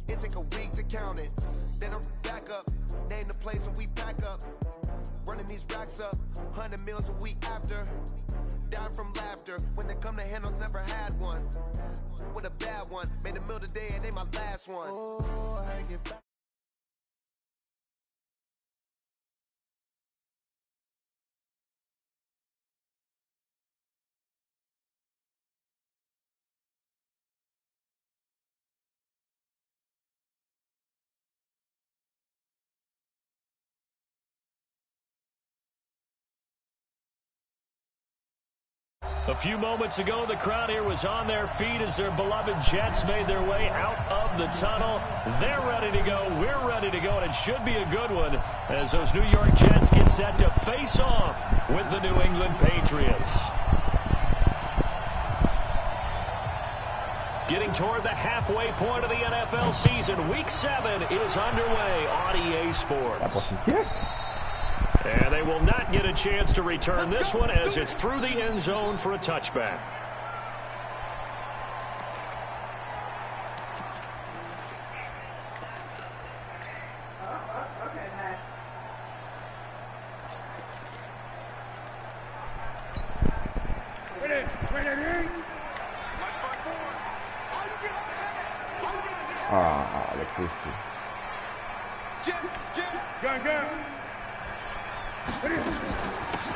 It take a week to count it. Then I'm back up, name the place and we back up. Running these racks up, 100 meals a week after. Dying from laughter, when they come to handles, never had one. With a bad one, made a meal today, it ain't my last one. Oh, I get back. A few moments ago, the crowd here was on their feet as their beloved Jets made their way out of the tunnel. They're ready to go. We're ready to go, and it should be a good one as those New York Jets get set to face off with the New England Patriots. Getting toward the halfway point of the NFL season, Week 7 is underway on EA Sports. And they will not get a chance to return this one as it's through the end zone for a touchback.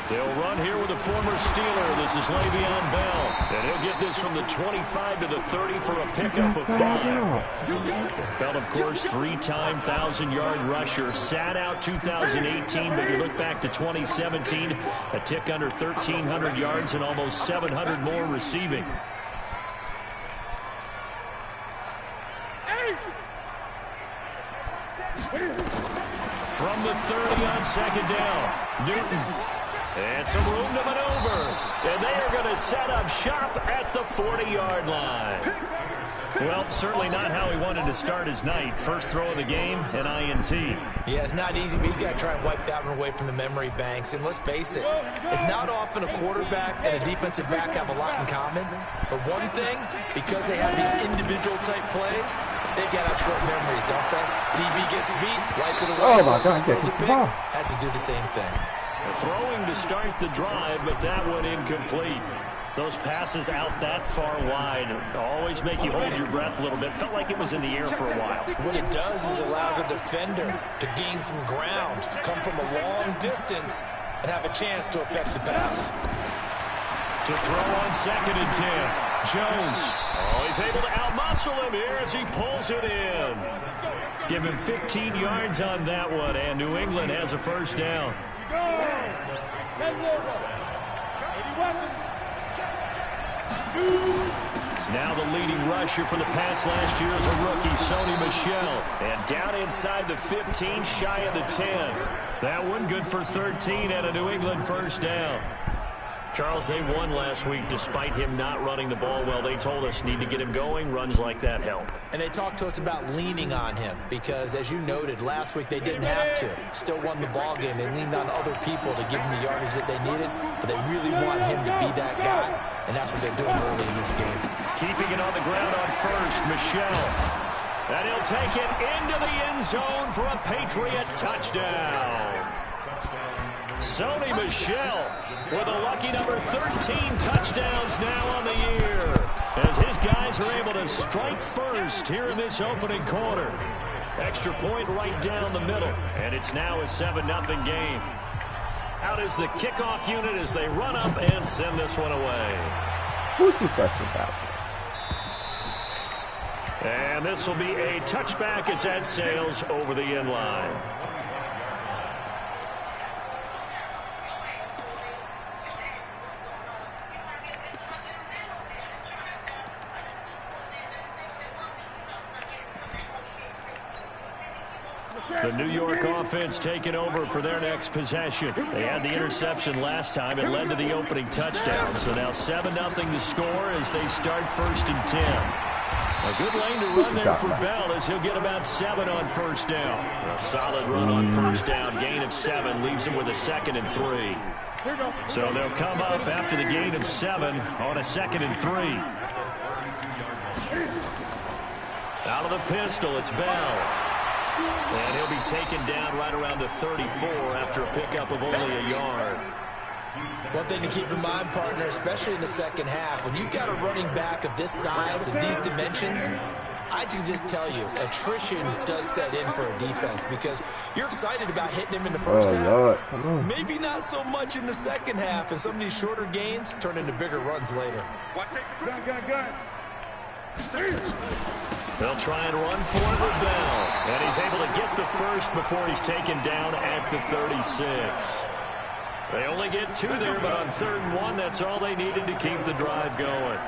They'll run here with a former Steeler. This is Le'Veon Bell. And he'll get this from the 25 to the 30 for a pickup of 5. Bell, of course, 3-time 1,000-yard rusher. Sat out 2018, but you look back to 2017, a tick under 1,300 yards and almost 700 more receiving. From the 30 on second down, Newton. And some room to maneuver. And they are going to set up shop at the 40-yard line. Well, certainly not how he wanted to start his night. First throw of the game, an INT. Yeah, it's not easy, but he's got to try and wipe that one away from the memory banks. And let's face it, it's not often a quarterback and a defensive back have a lot in common. But one thing, because they have these individual type plays, they've got to have short memories, don't they? DB gets beat, wipe it away. Oh, my God. Throws a pick, has to do the same thing. Throwing to start the drive, but that one incomplete. Those passes out that far wide always make you hold your breath a little bit. Felt like it was in the air for a while. What it does is it allows a defender to gain some ground, come from a long distance, and have a chance to affect the pass. To throw on 2nd and 10. Jones. Oh, he's able to outmuscle him here as he pulls it in. Give him 15 yards on that one, and New England has a first down. Now the leading rusher for the Pats last year is a rookie, Sony Michel. And down inside the 15, shy of the 10. That one good for 13 and a New England first down. Charles, they won last week despite him not running the ball well. They told us need to get him going. Runs like that help. And they talked to us about leaning on him because, as you noted, last week they didn't have to. Still won the ball game. They leaned on other people to give them the yardage that they needed, but they really want him to be that guy, and that's what they're doing early in this game. Keeping it on the ground on first, Michel. And he'll take it into the end zone for a Patriot touchdown. Sony Michel with a lucky number 13 touchdowns now on the year as his guys are able to strike first here in this opening quarter. Extra point right down the middle, and it's now a 7-0 game. Out is the kickoff unit as they run up and send this one away. Who's the question about? And this will be a touchback as that sails over the end line. The New York offense taking over for their next possession. They had the interception last time. It led to the opening touchdown. So now 7-0 to score as they start 1st and 10. A good lane to run there for Bell as he'll get about 7 on first down. A solid run on first down. Gain of 7 leaves him with a 2nd and 3. So they'll come up after the gain of 7 on a 2nd and 3. Out of the pistol, it's Bell. And he'll be taken down right around the 34 after a pickup of only a yard. One thing to keep in mind, partner, especially in the second half, when you've got a running back of this size and these dimensions, I can just tell you, attrition does set in for a defense because you're excited about hitting him in the first half. Lord. Maybe not so much in the second half, and some of these shorter gains turn into bigger runs later. They'll try and run for it with Bell. And he's able to get the first before he's taken down at the 36. They only get 2 there, but on 3rd and 1, that's all they needed to keep the drive going.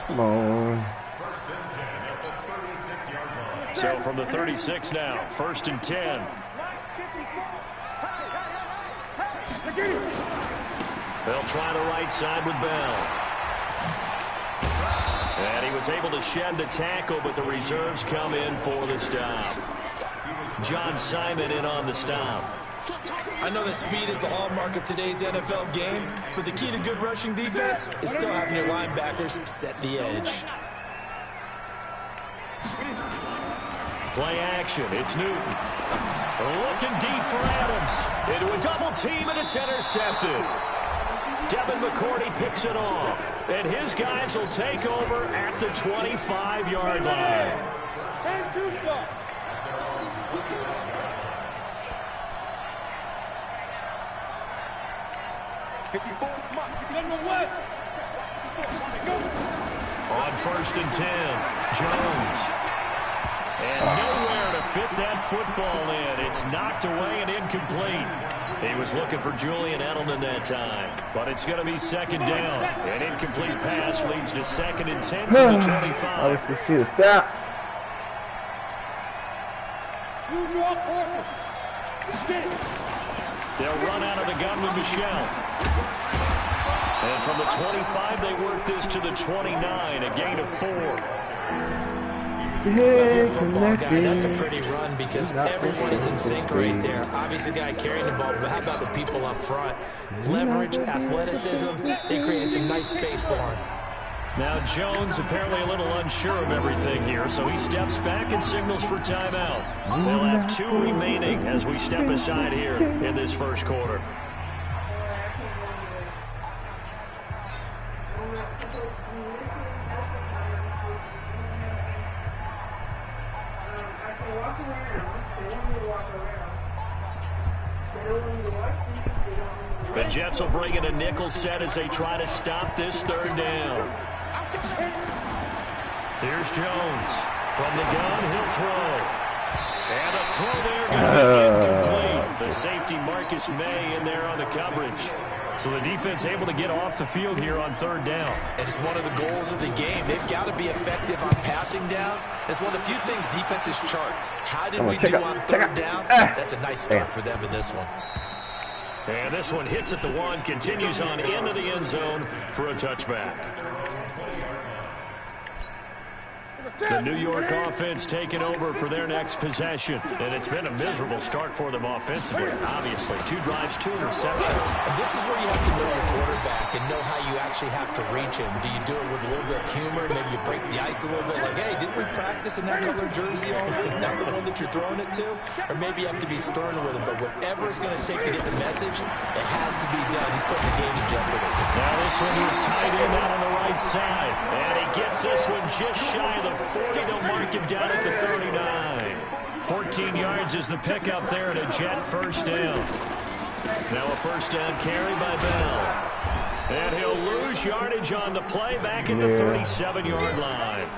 Come on. So from the 36 now, 1st and 10. They'll try the right side with Bell. And he was able to shed the tackle, but the reserves come in for the stop. John Simon in on the stop. I know that speed is the hallmark of today's NFL game, but the key to good rushing defense is still having your linebackers set the edge. Play action. It's Newton. Looking deep for Adams. Into a double team, and it's intercepted. Devin McCourty picks it off. And his guys will take over at the 25-yard line. On 1st and 10, Jones. And nowhere to fit that football in. It's knocked away and incomplete. He was looking for Julian Edelman that time. But it's going to be 2nd down. An incomplete pass leads to 2nd and 10 from the 25. They'll run out of the gun with Michelle. And from the 25, they work this to the 29, a gain of 4. Well, if you're a football guy, that's a pretty run because everyone is in sync right there. Obviously, the guy carrying the ball, but how about the people up front? Leverage, athleticism, they created some nice space for him. Now Jones apparently a little unsure of everything here, so he steps back and signals for timeout. They'll have 2 remaining as we step aside here in this first quarter. The Jets will bring in a nickel set as they try to stop this 3rd down. Here's Jones. From the gun, he'll throw. And a throw there going to be incomplete. The safety Marcus May in there on the coverage. So the defense able to get off the field here on 3rd down. And it's one of the goals of the game. They've got to be effective on passing downs. It's one of the few things defenses chart. How did we do on 3rd down? That's a nice start for them in this one. And this one hits at the 1, continues on into the end zone for a touchback. The New York offense taking over for their next possession. And it's been a miserable start for them offensively, obviously. 2 drives, 2 interceptions. And this is where you have to know your quarterback and know how you actually have to reach him. Do you do it with a little bit of humor? Maybe you break the ice a little bit like, hey, didn't we practice in that color jersey all week? Not the one that you're throwing it to? Or maybe you have to be stern with him. But whatever it's going to take to get the message, it has to be done. He's putting the game in jeopardy. Now this one is tight end out on the right side. And he gets this one just shy of the 40. They'll mark him down at the 39. 14 yards is the pickup there and a Jet 1st down. Now a 1st down carry by Bell. And he'll lose yardage on the play back at the 37-yard line.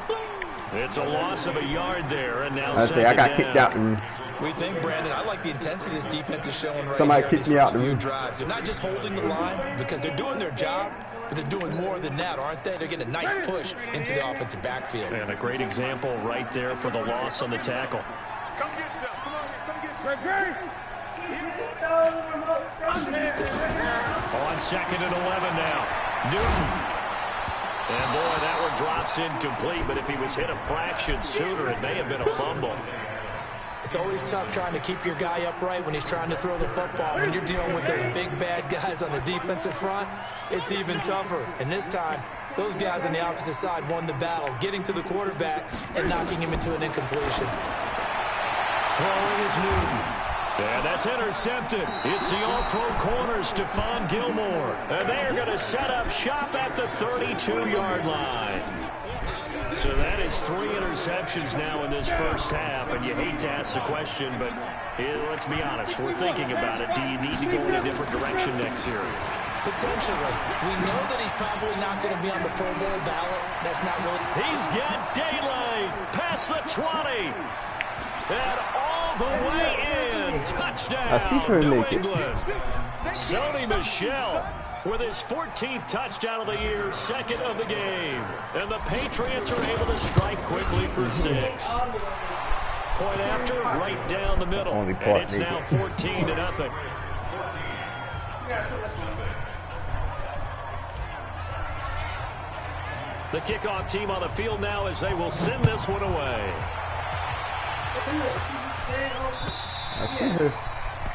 It's a loss of a yard there, and now second I got down. kicked out. And we think, Brandon, I like the intensity this defense is showing right somebody here kicked in me these out first few drives. They're not just holding the line because they're doing their job, but they're doing more than that, aren't they? They're getting a nice push into the offensive backfield. And a great example right there for the loss on the tackle. Come get some. Come on, come get some. On 2nd and 11 now. Newton. And boy, that one drops incomplete, but if he was hit a fraction sooner, it may have been a fumble. It's always tough trying to keep your guy upright when he's trying to throw the football. When you're dealing with those big, bad guys on the defensive front, it's even tougher. And this time, those guys on the opposite side won the battle, getting to the quarterback and knocking him into an incompletion. Throwing is Newton. And that's intercepted. It's the all-pro corner, Stephon Gilmore. And they are going to set up shop at the 32-yard line. So that is 3 interceptions now in this first half, and you hate to ask the question, but let's be honest, we're thinking about it. Do you need to go in a different direction next year? Potentially. We know that he's probably not going to be on the Pro Bowl ballot. That's not really... He's got daylight past the 20. And all the way in. Touchdown, New England. Sony Michel with his 14th touchdown of the year, 2nd of the game. And the Patriots are able to strike quickly for 6. Point after, right down the middle. And it's now 14-0. The kickoff team on the field now as they will send this one away.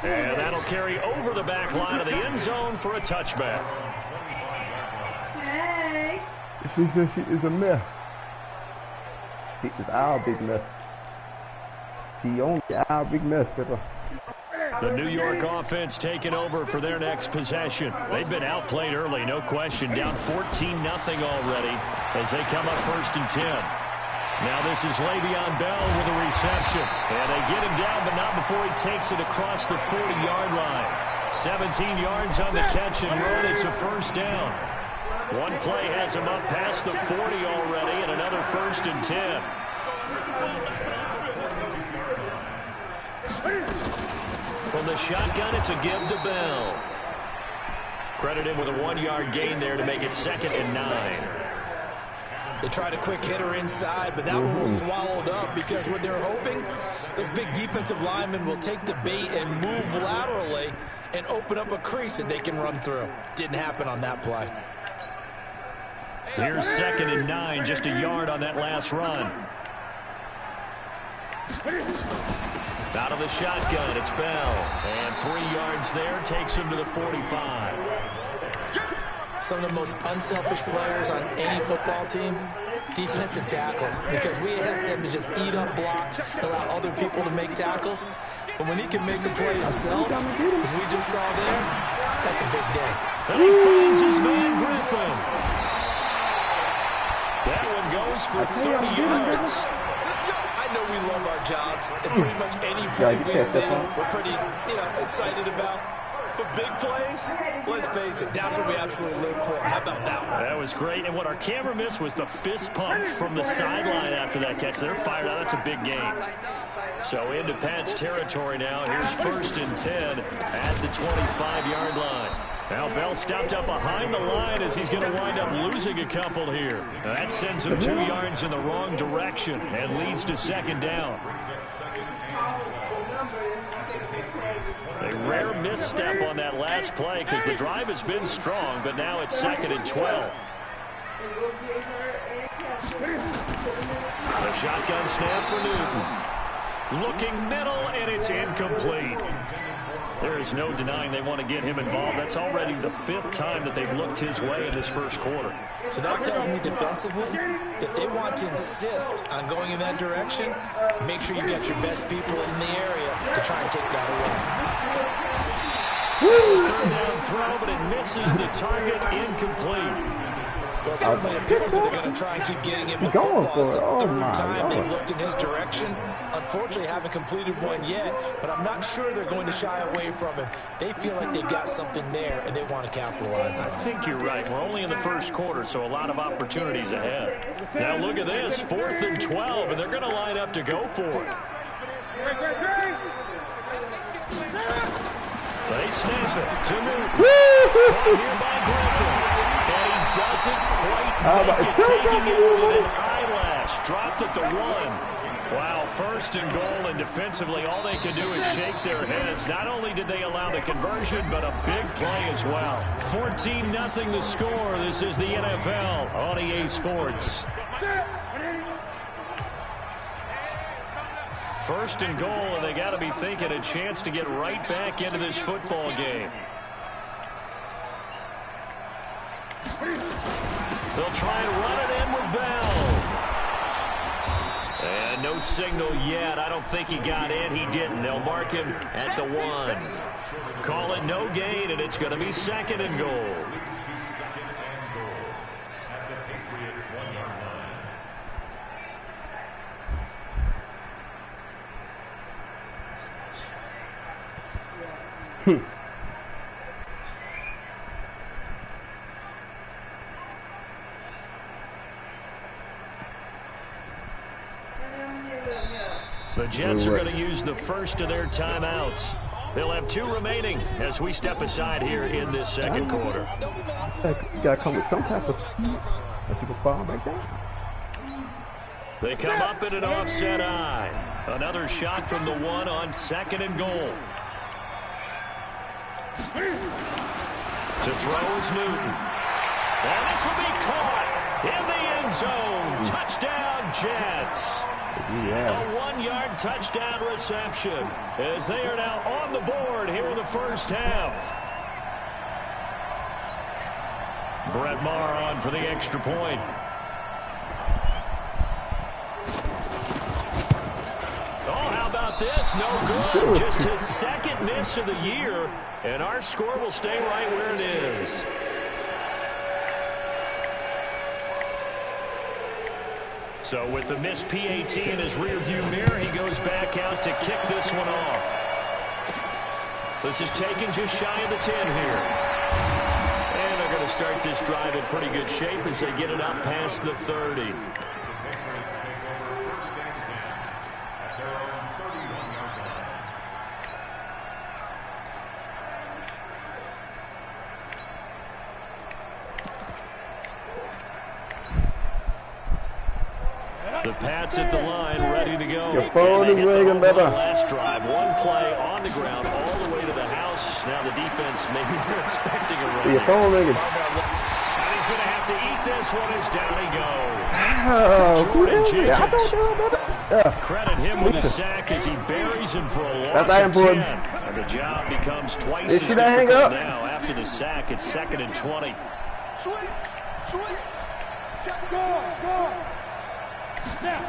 And that'll carry over the back line of the end zone for a touchback. Hey. She said she is a mess. She is our big mess. She only our big mess, Pepper. The New York offense taking over for their next possession. They've been outplayed early, no question. Down 14-0 already as they come up 1st and 10. Now this is Le'Veon Bell with a reception. And they get him down, but not before he takes it across the 40-yard line. 17 yards on the catch and run. It's a first down. One play has him up past the 40 already, and another 1st and 10. From the shotgun, it's a give to Bell. Credit him with a 1-yard gain there to make it 2nd and 9. They tried a quick hitter inside, but that one was swallowed up because what they're hoping, those big defensive linemen will take the bait and move laterally and open up a crease that they can run through. Didn't happen on that play. Here's 2nd and 9, just a yard on that last run. Out of the shotgun, it's Bell. And 3 yards there, takes him to the 45. Some of the most unselfish players on any football team, defensive tackles, because we ask them to just eat up blocks, allow other people to make tackles. But when he can make a play himself, as we just saw there, that's a big day. And he finds his man Griffin. That one goes for 30 yards. I know we love our jobs, and pretty much any play we see, we're pretty, excited about. For big plays, let's face it, that's what we absolutely live for. How about that one? That was great, and what our camera missed was the fist pump from the sideline after that catch. They're fired out. That's a big game. So into Pat's territory now. Here's 1st and 10 at the 25-yard line. Now Bell stopped up behind the line as he's going to wind up losing a couple here. Now that sends him 2 yards in the wrong direction and leads to 2nd down. A rare misstep on that last play because the drive has been strong, but now it's 2nd and 12. The shotgun snap for Newton. Looking middle, and it's incomplete. There is no denying they want to get him involved. That's already the 5th time that they've looked his way in this first quarter. So that tells me defensively that they want to insist on going in that direction. Make sure you get your best people in the area to try and take that away. 3rd down throw, but it misses the target, incomplete. Well, it certainly appears that they're going to try and keep getting him the football. It's the 3rd time they've looked in his direction. Unfortunately, haven't completed one yet, but I'm not sure they're going to shy away from him. They feel like they've got something there, and they want to capitalize on it. I think you're right. We're only in the first quarter, so a lot of opportunities ahead. Now look at this, 4th and 12, and they're going to line up to go for it. They snap it to Newton. Here by Griffin. And he doesn't quite make it, taking it with an eyelash. Dropped at the 1. Wow, 1st and goal, and defensively all they can do is shake their heads. Not only did they allow the conversion, but a big play as well. 14-0 the score. This is the NFL on EA Sports. First and goal, and they got to be thinking a chance to get right back into this football game. They'll try and run it in with Bell. And no signal yet. I don't think he got in. He didn't. They'll mark him at the 1. Call it no gain, and it's going to be second and goal. The Jets are going to use the first of their timeouts. They'll have 2 remaining as we step aside here in this second quarter. You got to come with some type of speed. Let's see the ball back there. They come up in an offset eye. Another shot from the 1 on second and goal. To throw is Newton. And this will be caught in the end zone. Touchdown, Jets. Yeah. A 1-yard touchdown reception as they are now on the board here in the first half. Brett Maher on for the extra point. Oh, how about this? No good. Just his second miss of the year, and our score will stay right where it is. So with the missed PAT in his rearview mirror, he goes back out to kick this one off. This is taken just shy of the 10 here. And they're going to start this drive in pretty good shape as they get it up past the 30. The Pats at the line, ready to go. Your phone is ringing, baby. Last drive, 1 play on the ground, all the way to the house. Now the defense, maybe they're expecting a run. Your phone ringing. And he's going to have to eat this one as down he goes. Oh, Jordan Jenkins. Credit him with a sack as he buries him for a loss of 10. And the job becomes twice as difficult now. After the sack, it's 2nd and 20. Go. Now.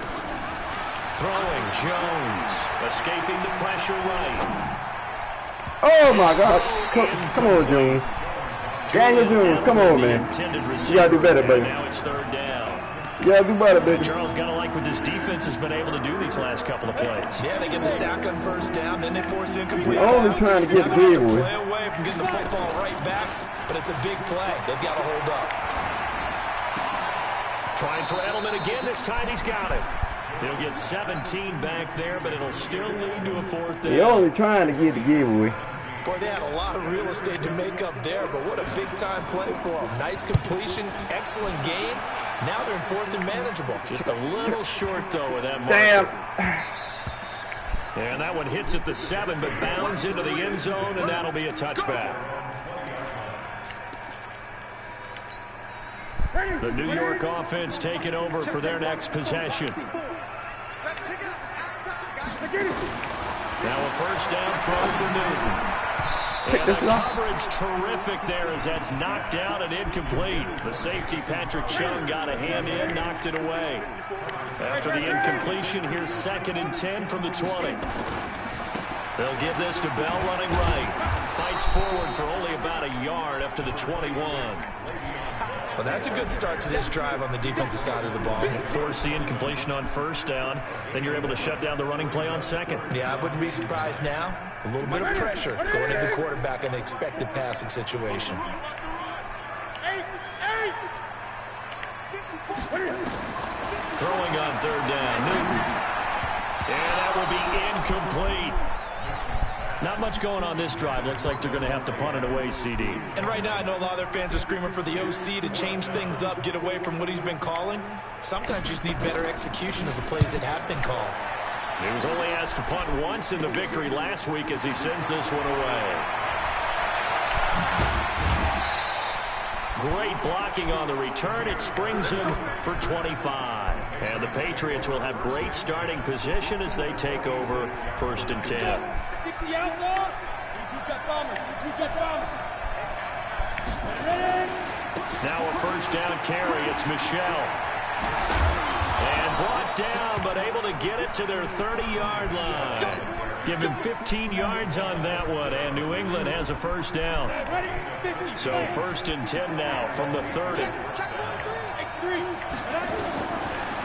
Throwing Jones, escaping the pressure right. Oh my God! Come on, Jones. Daniel Jones, come on, man. You gotta do better, baby. Now it's 3rd down. You gotta do better, baby. Charles got to like what this defense has been able to do these last couple of plays. Yeah, they get the sack on 1st down, then they force incomplete. They're only trying to get the big big play away from getting the football right back, but it's a big play. They've got to hold up. Trying for Edelman again. This time he's got it. He'll get 17 back there, but it'll still lead to a 4th down. They're only trying to get the giveaway. Boy, they had a lot of real estate to make up there, but what a big-time play for them. Nice completion, excellent game. Now they're in 4th and manageable. Just a little short, though, with that marker. Damn. And that one hits at the 7, but bounds into the end zone, and that'll be a touchback. The New York offense taking over for their next possession. Now a 1st down throw for Newton. And the coverage terrific there as that's knocked down and incomplete. The safety, Patrick Chung, got a hand in, knocked it away. After the incompletion, here's 2nd and 10 from the 20. They'll give this to Bell running right. Fights forward for only about a yard up to the 21. Well, that's a good start to this drive on the defensive side of the ball. Force the incompletion on 1st down. Then you're able to shut down the running play on 2nd. Yeah, I wouldn't be surprised now. A little bit of pressure going into the quarterback in the expected passing situation. Throwing on 3rd down, Newton. And that will be incomplete. Not much going on this drive. Looks like they're going to have to punt it away, CD. And right now, I know a lot of their fans are screaming for the OC to change things up, get away from what he's been calling. Sometimes you just need better execution of the plays that have been called. He was only asked to punt once in the victory last week as he sends this one away. Great blocking on the return. It springs him for 25. And the Patriots will have great starting position as they take over 1st and 10. 60 outlaw. Now a 1st down carry. It's Michelle. And brought down, but able to get it to their 30-yard line. Give him 15 yards on that one, and New England has a 1st down. So 1st and 10 now from the 30.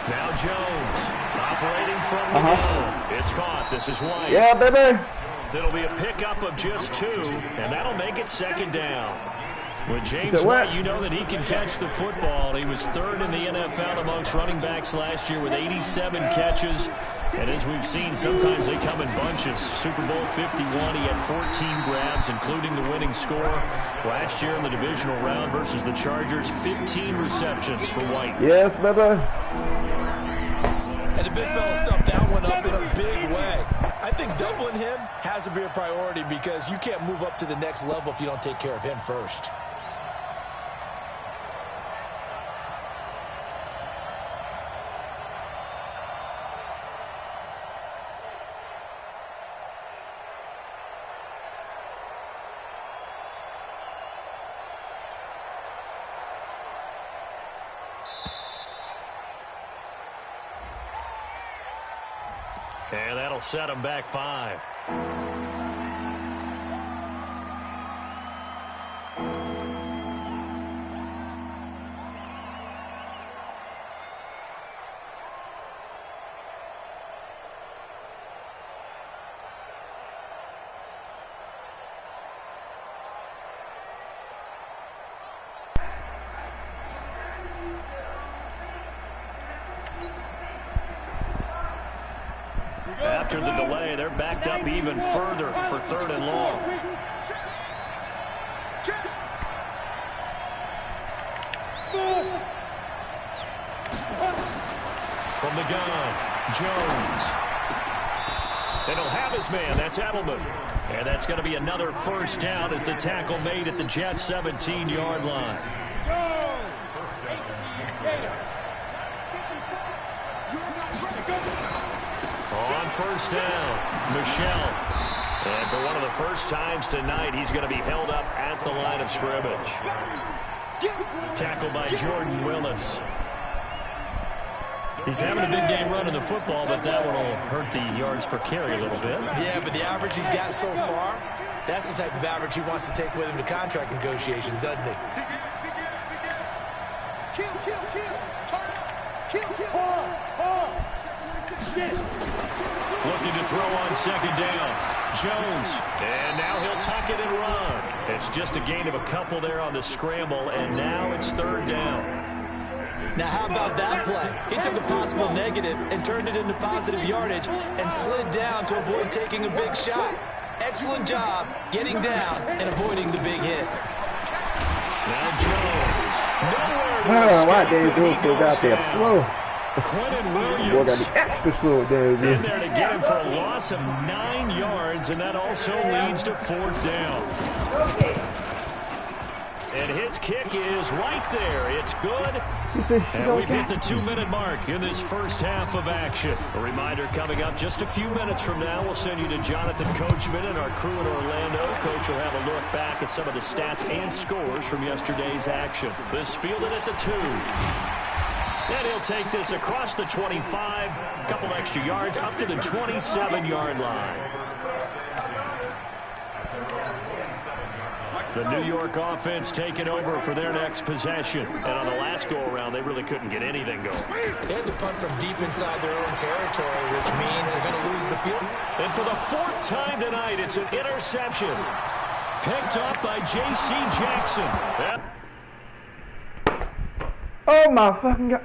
Now Jones operating from the gun. It's caught. This is White. Yeah, baby. It'll be a pickup of just 2, and that'll make it 2nd down. With James White, you know that he can catch the football. He was 3rd in the NFL amongst running backs last year with 87 catches. And as we've seen, sometimes they come in bunches. Super Bowl 51, he had 14 grabs, including the winning score. Last year in the divisional round versus the Chargers, 15 receptions for White. Yes, baby. And the big fella stuffed that one up in a big way. I think doubling him has to be a priority because you can't move up to the next level if you don't take care of him first. And that'll set him back 5. After the delay, they're backed up even further for 3rd and long. From the gun, Jones. And he'll have his man. That's Edelman. And that's going to be another 1st down as the tackle made at the Jets' 17-yard line. On 1st down, Michelle. And for one of the first times tonight, he's going to be held up at the line of scrimmage. Tackled by Jordan Willis. He's having a big game running the football, but that one will hurt the yards per carry a little bit. Yeah, but the average he's got so far, that's the type of average he wants to take with him to contract negotiations, doesn't he? Looking to throw on 2nd down. Jones. And now he'll tuck it and run. It's just a gain of a couple there on the scramble, and now it's 3rd down. Now, how about that play? He took a possible negative and turned it into positive yardage and slid down to avoid taking a big shot. Excellent job getting down and avoiding the big hit. Now Jones. Nowhere Why they do so goddamn slow? Quentin Boy, Williams. got the extra slow there. In there to get him for a loss of 9 yards, and that also leads to 4th down. And his kick is right there. It's good. And we've hit the 2-minute mark in this first half of action. A reminder coming up just a few minutes from now. We'll send you to Jonathan Coachman and our crew in Orlando. Coach will have a look back at some of the stats and scores from yesterday's action. This fielded at the 2. And he'll take this across the 25, a couple extra yards up to the 27-yard line. The New York offense taking over for their next possession. And on the last go-around, they really couldn't get anything going. They had to punt from deep inside their own territory, which means they're going to lose the field. And for the 4th time tonight, it's an interception. Picked up by J.C. Jackson. Oh my fucking God.